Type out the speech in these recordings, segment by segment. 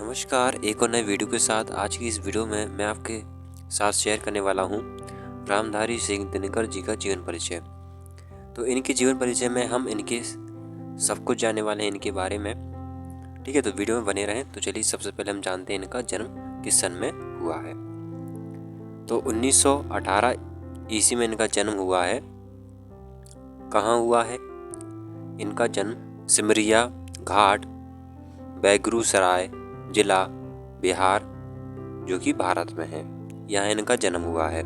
नमस्कार, एक और नए वीडियो के साथ आज की इस वीडियो में मैं आपके साथ शेयर करने वाला हूँ रामधारी सिंह दिनकर जी का जीवन परिचय। तो इनके जीवन परिचय में हम इनके सब कुछ जानने वाले हैं इनके बारे में। ठीक है, तो वीडियो में बने रहें। तो चलिए सबसे पहले हम जानते हैं इनका जन्म किस सन में हुआ है। तो 1918 ईस्वी में इनका जन्म हुआ है। कहाँ हुआ है इनका जन्म? सिमरिया घाट, बेगूसराय जिला, बिहार, जो कि भारत में है, यहाँ इनका जन्म हुआ है।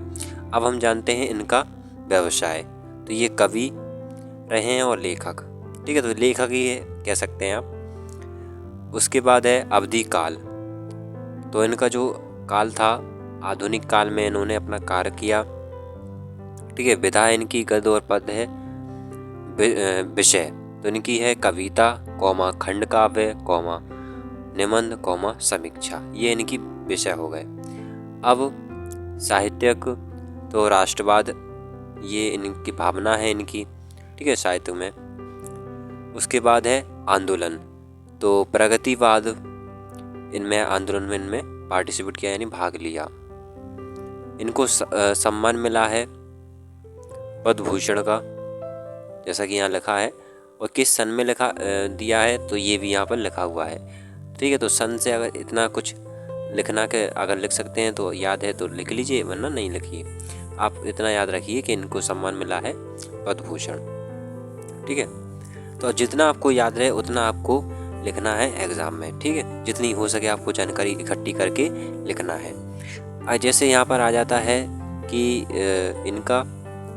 अब हम जानते हैं इनका व्यवसाय। तो ये कवि रहे हैं और लेखक। ठीक है, तो लेखक ही है कह सकते हैं आप। उसके बाद है अवधि काल। तो इनका जो काल था, आधुनिक काल में इन्होंने अपना कार्य किया। ठीक है, विधा इनकी गद्य और पद्य है। विषय तो इनकी है कविता, खंड काव्य, निबंध, समीक्षा। ये इनकी विषय हो गए। अब साहित्यक तो राष्ट्रवाद, ये इनकी भावना है इनकी। ठीक है, साहित्य में। उसके बाद है आंदोलन। तो प्रगतिवाद, इनमें आंदोलन में इनमें पार्टिसिपेट किया, यानी भाग लिया। इनको सम्मान मिला है पद्म भूषण का, जैसा कि यहाँ लिखा है। और किस सन में लिखा दिया है तो ये भी यहाँ पर लिखा हुआ है। ठीक है, तो सन से अगर इतना कुछ लिखना के अगर लिख सकते हैं तो याद है तो लिख लीजिए, वरना नहीं लिखिए। आप इतना याद रखिए कि इनको सम्मान मिला है पद्म भूषण। ठीक है, तो जितना आपको याद रहे उतना आपको लिखना है एग्ज़ाम में। ठीक है, जितनी हो सके आपको जानकारी इकट्ठी करके लिखना है। जैसे यहाँ पर आ जाता है कि इनका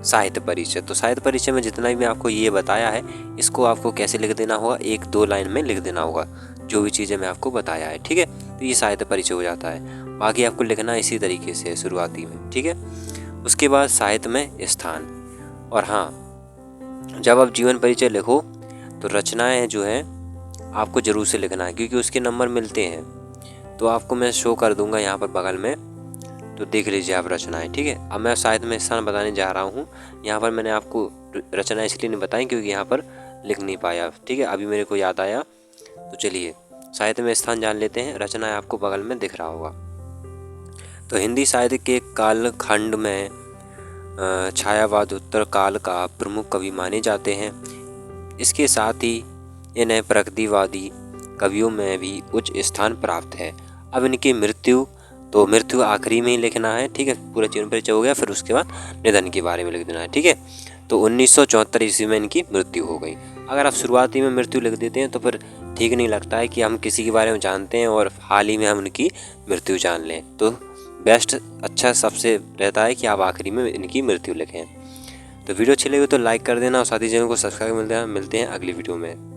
साहित्य परिचय। तो साहित्य परिचय में जितना भी आपको ये बताया है, इसको आपको कैसे लिख देना होगा? 1-2 लाइन में लिख देना होगा, जो भी चीज़ें मैं आपको बताया है। ठीक है, तो ये साहित्य परिचय हो जाता है। बाकी आपको लिखना इसी तरीके से शुरुआती में। ठीक है, उसके बाद साहित्य में स्थान। और हाँ, जब आप जीवन परिचय लिखो तो रचनाएं जो है आपको जरूर से लिखना है, क्योंकि उसके नंबर मिलते हैं। तो आपको मैं शो कर दूंगा यहाँ पर बगल में, तो देख लीजिए आप रचनाएं। ठीक है, अब मैं साहित्य में स्थान बताने जा रहा हूँ। यहाँ पर मैंने आपको रचना इसलिए नहीं बताई क्योंकि यहाँ पर लिख नहीं पाया। ठीक है, अभी मेरे को याद आया। तो चलिए साहित्य में स्थान जान लेते हैं। रचनाएं आपको बगल में दिख रहा होगा। तो हिंदी साहित्य के कालखंड में छायावाद उत्तर काल का प्रमुख कवि माने जाते हैं। इसके साथ ही इन्हें प्रगतिवादी कवियों में भी उच्च स्थान प्राप्त है। अब इनकी मृत्यु आखिरी में ही लिखना है। ठीक है, पूरा जीवन परिचय हो गया, फिर उसके बाद निधन के बारे में लिख देना है। ठीक है, तो 1974 ईस्वी में इनकी मृत्यु हो गई। अगर आप शुरुआती में मृत्यु लिख देते हैं तो फिर ठीक नहीं लगता है कि हम किसी के बारे में जानते हैं और हाल ही में हम उनकी मृत्यु जान लें। तो बेस्ट अच्छा सबसे रहता है कि आप आखिरी में इनकी मृत्यु लिखें। तो वीडियो अच्छी लगी तो लाइक कर देना और साथ ही चैनल को सब्सक्राइब मिलते हैं अगली वीडियो में।